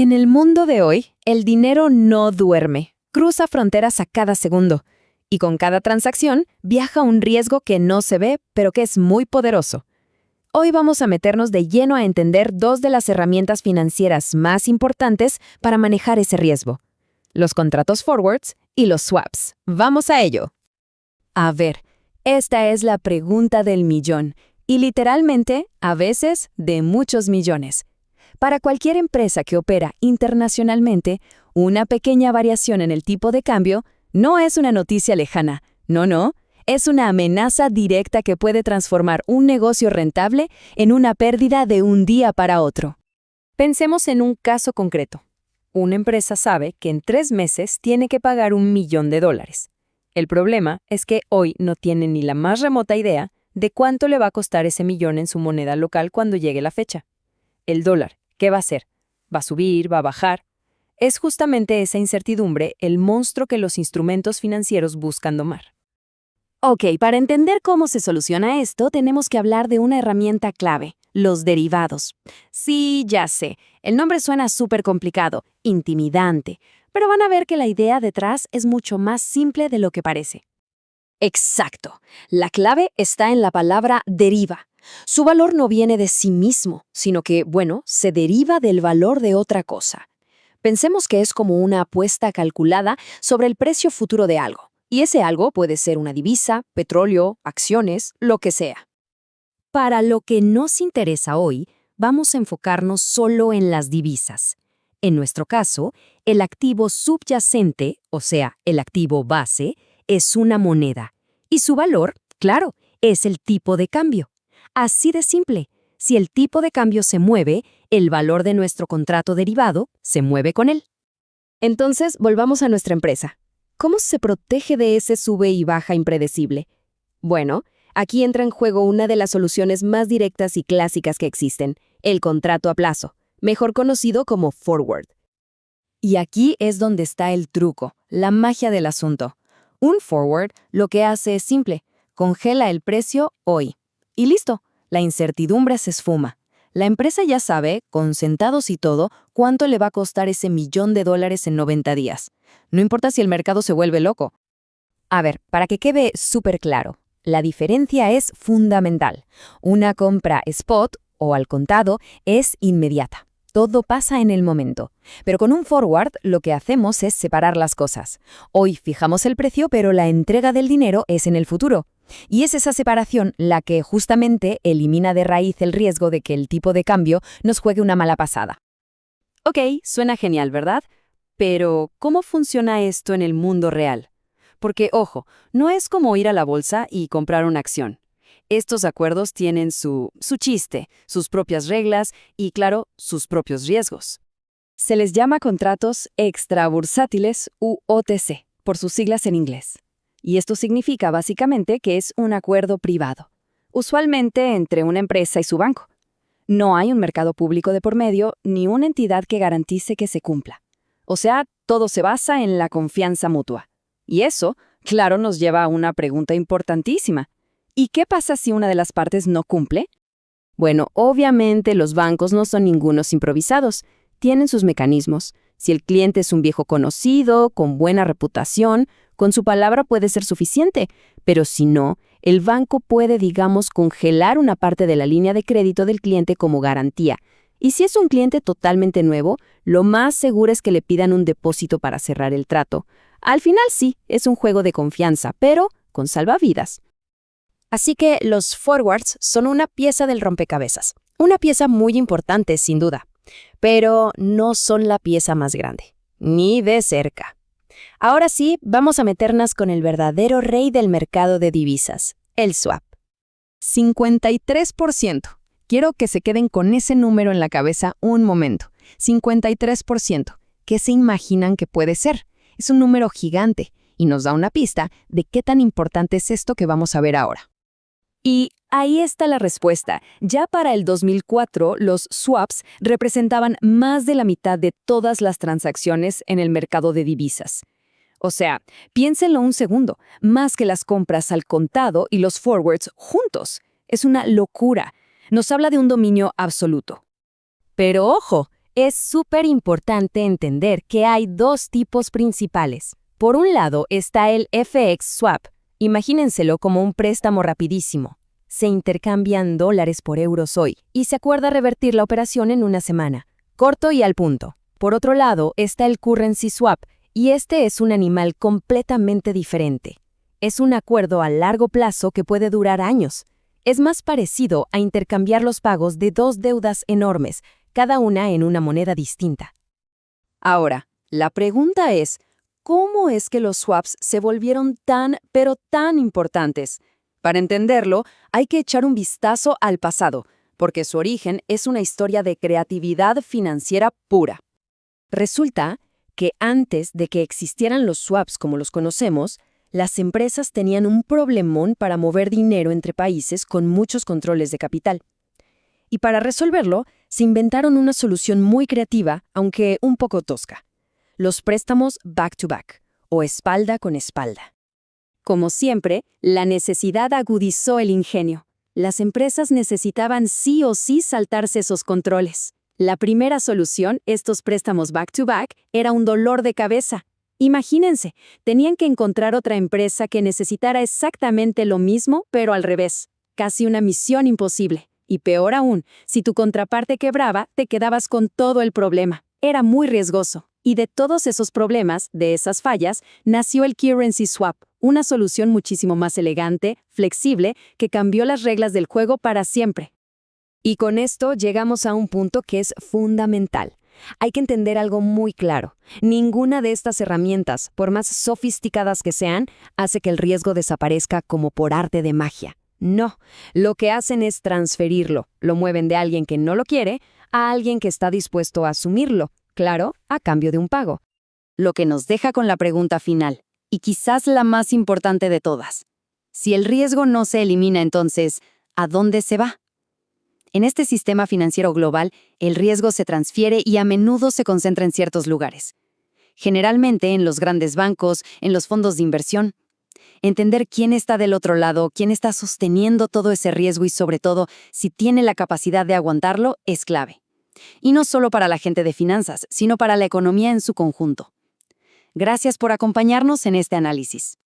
En el mundo de hoy, el dinero no duerme, cruza fronteras a cada segundo, y con cada transacción viaja un riesgo que no se ve, pero que es muy poderoso. Hoy vamos a meternos de lleno a entender dos de las herramientas financieras más importantes para manejar ese riesgo: los contratos forwards y los swaps. ¡Vamos a ello! A ver, esta es la pregunta del millón, y literalmente, a veces, de muchos millones. Para cualquier empresa que opera internacionalmente, una pequeña variación en el tipo de cambio no es una noticia lejana. No, es una amenaza directa que puede transformar un negocio rentable en una pérdida de un día para otro. Pensemos en un caso concreto. Una empresa sabe que en 3 meses tiene que pagar $1.000.000. El problema es que hoy no tiene ni la más remota idea de cuánto le va a costar ese millón en su moneda local cuando llegue la fecha. El dólar, ¿qué va a hacer? ¿Va a subir? ¿Va a bajar? Es justamente esa incertidumbre el monstruo que los instrumentos financieros buscan domar. Ok, para entender cómo se soluciona esto, tenemos que hablar de una herramienta clave: los derivados. Sí, ya sé, el nombre suena súper complicado, intimidante, pero van a ver que la idea detrás es mucho más simple de lo que parece. Exacto. La clave está en la palabra deriva. Su valor no viene de sí mismo, sino que, se deriva del valor de otra cosa. Pensemos que es como una apuesta calculada sobre el precio futuro de algo. Y ese algo puede ser una divisa, petróleo, acciones, lo que sea. Para lo que nos interesa hoy, vamos a enfocarnos solo en las divisas. En nuestro caso, el activo subyacente, o sea, el activo base, es una moneda. Y su valor, claro, es el tipo de cambio. Así de simple. Si el tipo de cambio se mueve, el valor de nuestro contrato derivado se mueve con él. Entonces, volvamos a nuestra empresa. ¿Cómo se protege de ese sube y baja impredecible? Bueno, aquí entra en juego una de las soluciones más directas y clásicas que existen: el contrato a plazo, mejor conocido como forward. Y aquí es donde está el truco, la magia del asunto. Un forward lo que hace es simple: congela el precio hoy. Y listo, la incertidumbre se esfuma. La empresa ya sabe, con centavos y todo, cuánto le va a costar ese $1.000.000 en 90 días. No importa si el mercado se vuelve loco. A ver, para que quede súper claro, la diferencia es fundamental. Una compra spot, o al contado, es inmediata. Todo pasa en el momento. Pero con un forward lo que hacemos es separar las cosas. Hoy fijamos el precio, pero la entrega del dinero es en el futuro. Y es esa separación la que justamente elimina de raíz el riesgo de que el tipo de cambio nos juegue una mala pasada. Ok, suena genial, ¿verdad? Pero, ¿cómo funciona esto en el mundo real? Porque, ojo, no es como ir a la bolsa y comprar una acción. Estos acuerdos tienen su chiste, sus propias reglas y, claro, sus propios riesgos. Se les llama contratos extrabursátiles u OTC, por sus siglas en inglés. Y esto significa básicamente que es un acuerdo privado, usualmente entre una empresa y su banco. No hay un mercado público de por medio ni una entidad que garantice que se cumpla. O sea, todo se basa en la confianza mutua. Y eso, claro, nos lleva a una pregunta importantísima. ¿Y qué pasa si una de las partes no cumple? Bueno, obviamente los bancos no son ningunos improvisados. Tienen sus mecanismos. Si el cliente es un viejo conocido, con buena reputación, con su palabra puede ser suficiente. Pero si no, el banco puede, congelar una parte de la línea de crédito del cliente como garantía. Y si es un cliente totalmente nuevo, lo más seguro es que le pidan un depósito para cerrar el trato. Al final sí, es un juego de confianza, pero con salvavidas. Así que los forwards son una pieza del rompecabezas. Una pieza muy importante, sin duda. Pero no son la pieza más grande. Ni de cerca. Ahora sí, vamos a meternos con el verdadero rey del mercado de divisas, el swap. 53%. Quiero que se queden con ese número en la cabeza un momento. 53%. ¿Qué se imaginan que puede ser? Es un número gigante y nos da una pista de qué tan importante es esto que vamos a ver ahora. Y ahí está la respuesta. Ya para el 2004, los swaps representaban más de la mitad de todas las transacciones en el mercado de divisas. O sea, piénsenlo un segundo, más que las compras al contado y los forwards juntos. Es una locura. Nos habla de un dominio absoluto. Pero ojo, Es súper importante entender que hay dos tipos principales. Por un lado está el FX Swap. Imagínenselo como un préstamo rapidísimo. Se intercambian dólares por euros hoy y se acuerda revertir la operación en una semana. Corto y al punto. Por otro lado está el Currency Swap, y este es un animal completamente diferente. Es un acuerdo a largo plazo que puede durar años. Es más parecido a intercambiar los pagos de dos deudas enormes, cada una en una moneda distinta. Ahora, la pregunta es, ¿cómo es que los swaps se volvieron tan, pero tan importantes? Para entenderlo, hay que echar un vistazo al pasado, porque su origen es una historia de creatividad financiera pura. Resulta que antes de que existieran los swaps como los conocemos, las empresas tenían un problemón para mover dinero entre países con muchos controles de capital. Y para resolverlo, se inventaron una solución muy creativa, aunque un poco tosca: los préstamos back-to-back, o espalda con espalda. Como siempre, la necesidad agudizó el ingenio. Las empresas necesitaban sí o sí saltarse esos controles. La primera solución, estos préstamos back-to-back, era un dolor de cabeza. Imagínense, tenían que encontrar otra empresa que necesitara exactamente lo mismo, pero al revés. Casi una misión imposible. Y peor aún, si tu contraparte quebraba, te quedabas con todo el problema. Era muy riesgoso. Y de todos esos problemas, de esas fallas, nació el Currency Swap, una solución muchísimo más elegante, flexible, que cambió las reglas del juego para siempre. Y con esto llegamos a un punto que es fundamental. Hay que entender algo muy claro. Ninguna de estas herramientas, por más sofisticadas que sean, hace que el riesgo desaparezca como por arte de magia. No, lo que hacen es transferirlo. Lo mueven de alguien que no lo quiere a alguien que está dispuesto a asumirlo, claro, a cambio de un pago. Lo que nos deja con la pregunta final, y quizás la más importante de todas. Si el riesgo no se elimina, entonces, ¿a dónde se va? En este sistema financiero global, el riesgo se transfiere y a menudo se concentra en ciertos lugares. Generalmente en los grandes bancos, en los fondos de inversión. Entender quién está del otro lado, quién está sosteniendo todo ese riesgo y, sobre todo, si tiene la capacidad de aguantarlo, es clave. Y no solo para la gente de finanzas, sino para la economía en su conjunto. Gracias por acompañarnos en este análisis.